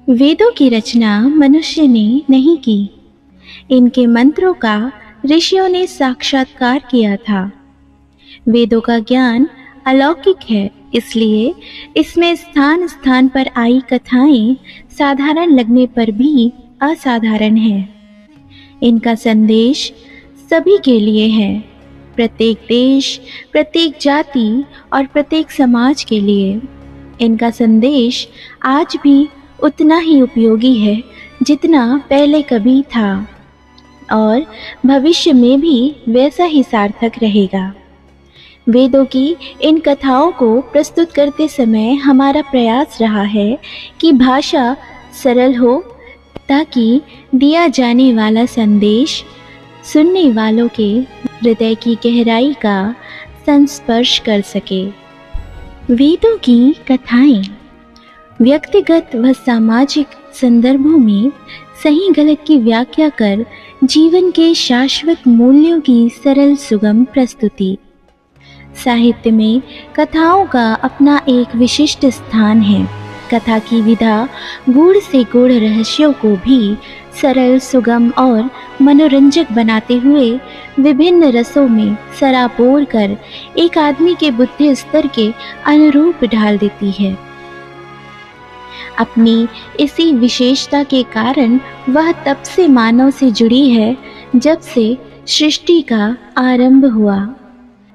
वेदों की रचना मनुष्य ने नहीं की। इनके मंत्रों का ऋषियों ने साक्षात्कार किया था। वेदों का ज्ञान अलौकिक है, इसलिए इसमें स्थान स्थान पर आई कथाएं साधारण लगने पर भी असाधारण है। इनका संदेश सभी के लिए है, प्रत्येक देश, प्रत्येक जाति और प्रत्येक समाज के लिए। इनका संदेश आज भी उतना ही उपयोगी है जितना पहले कभी था, और भविष्य में भी वैसा ही सार्थक रहेगा। वेदों की इन कथाओं को प्रस्तुत करते समय हमारा प्रयास रहा है कि भाषा सरल हो, ताकि दिया जाने वाला संदेश सुनने वालों के हृदय की गहराई का संस्पर्श कर सके। वेदों की कथाएं व्यक्तिगत व सामाजिक संदर्भों में सही गलत की व्याख्या कर जीवन के शाश्वत मूल्यों की सरल सुगम प्रस्तुति। साहित्य में कथाओं का अपना एक विशिष्ट स्थान है। कथा की विधा गूढ़ से गूढ़ रहस्यों को भी सरल, सुगम और मनोरंजक बनाते हुए विभिन्न रसों में सराबोर कर एक आदमी के बुद्धि स्तर के अनुरूप ढाल देती है। अपनी इसी विशेषता के कारण वह तब से मानव से जुड़ी है जब से सृष्टि का आरंभ हुआ।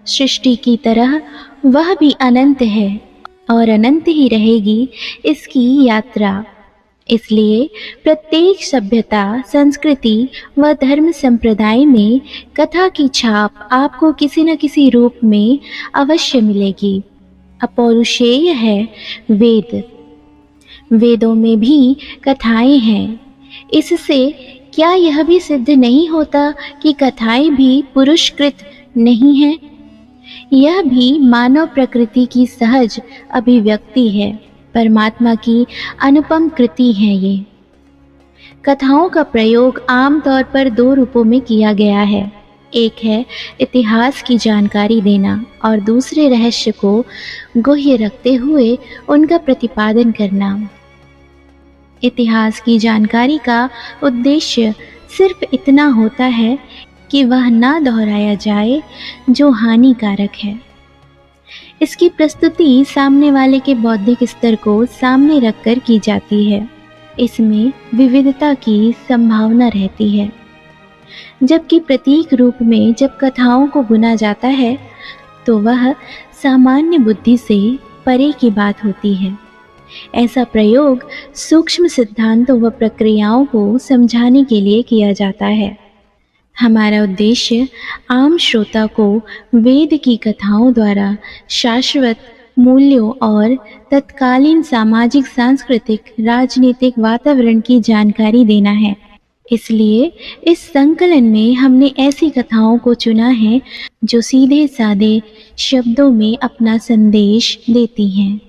सृष्टि की तरह वह भी अनंत है और अनंत ही रहेगी इसकी यात्रा। इसलिए प्रत्येक सभ्यता, संस्कृति व धर्म संप्रदाय में कथा की छाप आपको किसी न किसी रूप में अवश्य मिलेगी। अपौरुषेय है वेद। वेदों में भी कथाएं हैं। इससे क्या यह भी सिद्ध नहीं होता कि कथाएं भी पुरुषकृत नहीं हैं? यह भी मानव प्रकृति की सहज अभिव्यक्ति है, परमात्मा की अनुपम कृति है। ये कथाओं का प्रयोग आमतौर पर दो रूपों में किया गया है। एक है इतिहास की जानकारी देना और दूसरे रहस्य को गुह्य रखते हुए उनका प्रतिपादन करना। इतिहास की जानकारी का उद्देश्य सिर्फ इतना होता है कि वह ना दोहराया जाए जो हानिकारक है। इसकी प्रस्तुति सामने वाले के बौद्धिक स्तर को सामने रखकर की जाती है। इसमें विविधता की संभावना रहती है। जबकि प्रतीक रूप में जब कथाओं को बुना जाता है तो वह सामान्य बुद्धि से परे की बात होती है। ऐसा प्रयोग सूक्ष्म सिद्धांतों व प्रक्रियाओं को समझाने के लिए किया जाता है। हमारा उद्देश्य आम श्रोता को वेद की कथाओं द्वारा शाश्वत मूल्यों और तत्कालीन सामाजिक, सांस्कृतिक, राजनीतिक वातावरण की जानकारी देना है। इसलिए इस संकलन में हमने ऐसी कथाओं को चुना है जो सीधे साधे शब्दों में अपना संदेश देती हैं।